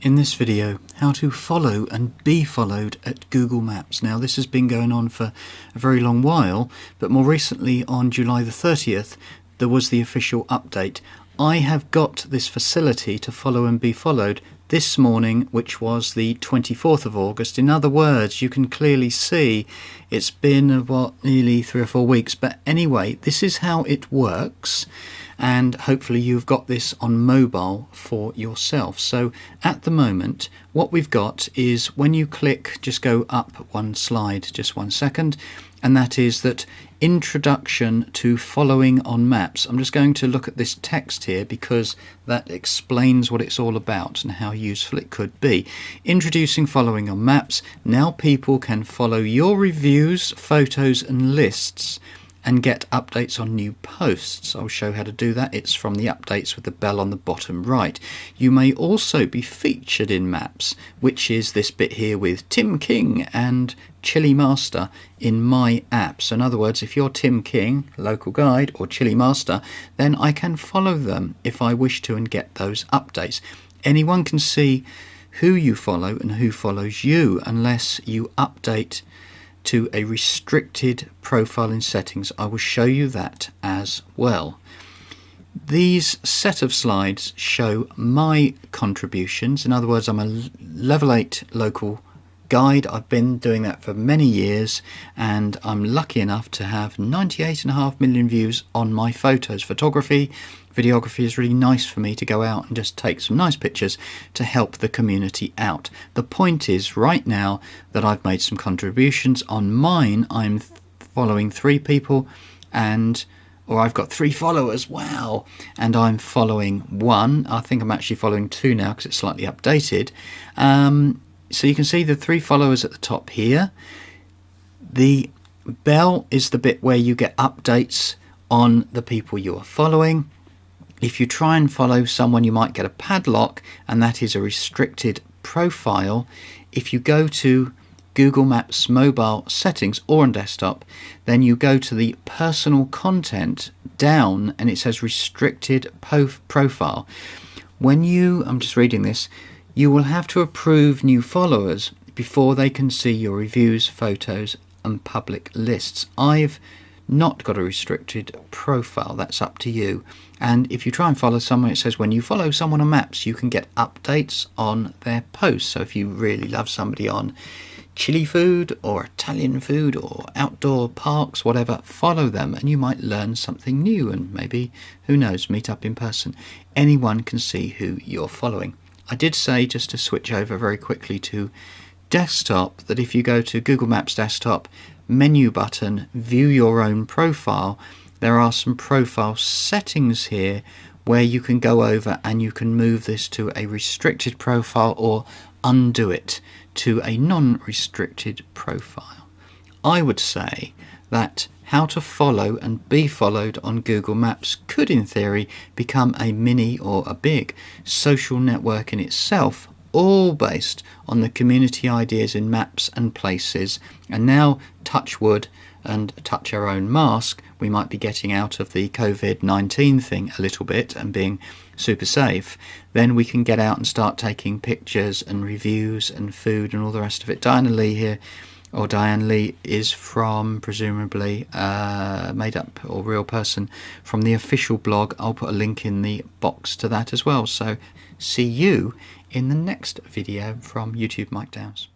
In this video, how to follow and be followed at Google Maps. Now this has been going on for a very long while, but more recently on July the 30th there was the official update. I have got this facility to follow and be followed this morning, which was the 24th of August. In other words, you can clearly see it's been nearly 3 or 4 weeks, but anyway, this is how it works. And hopefully you've got this on mobile for yourself. So at the moment what we've got is when you click, just go up one slide, just 1 second, and that is that introduction to following on maps. I'm just going to look at this text here because that explains what it's all about and how useful it could be. Introducing following on maps. Now people can follow your reviews, photos and lists and get updates on new posts. I'll show how to do that. It's from the updates with the bell on the bottom right. You may also be featured in maps, which is this bit here with Tim King and Chili Master in my app. So in other words, if you're Tim King, local guide, or Chili Master, then I can follow them if I wish to and get those updates. Anyone can see who you follow and who follows you unless you update to a restricted profile in settings. I will show you that as well. These set of slides show my contributions. In other words, I'm a level 8 local guide. I've been doing that for many years and I'm lucky enough to have 98.5 million views on my photos. Photography, videography is really nice for me to go out and just take some nice pictures to help the community out. The point is right now that I've made some contributions on mine. I'm following 3 people or I've got 3 followers, wow, and I'm following 1. I think I'm actually following 2 now because it's slightly updated. So you can see the 3 followers at the top here. The bell is the bit where you get updates on the people you are following. If you try and follow someone, you might get a padlock, and that is a restricted profile. If you go to Google Maps mobile settings or on desktop, then you go to the personal content down and it says restricted profile. When I'm just reading this, you will have to approve new followers before they can see your reviews, photos and public lists. I've not got a restricted profile, that's up to you. And if you try and follow someone, it says when you follow someone on maps you can get updates on their posts. So if you really love somebody on chili food or Italian food or outdoor parks, whatever, follow them and you might learn something new and maybe, who knows, meet up in person. Anyone can see who you're following. I did say, just to switch over very quickly to desktop, that if you go to Google Maps desktop, menu button, view your own profile, there are some profile settings here where you can go over and you can move this to a restricted profile or undo it to a non-restricted profile. I would say that how to follow and be followed on Google Maps could in theory become a mini or a big social network in itself, all based on the community ideas in maps and places. And now, touch wood and touch our own mask, we might be getting out of the COVID-19 thing a little bit and being super safe. Then we can get out and start taking pictures and reviews and food and all the rest of it. Diane Lee is from, presumably, made up or real person from the official blog. I'll put a link in the box to that as well. So see you in the next video from YouTube Mike Downs.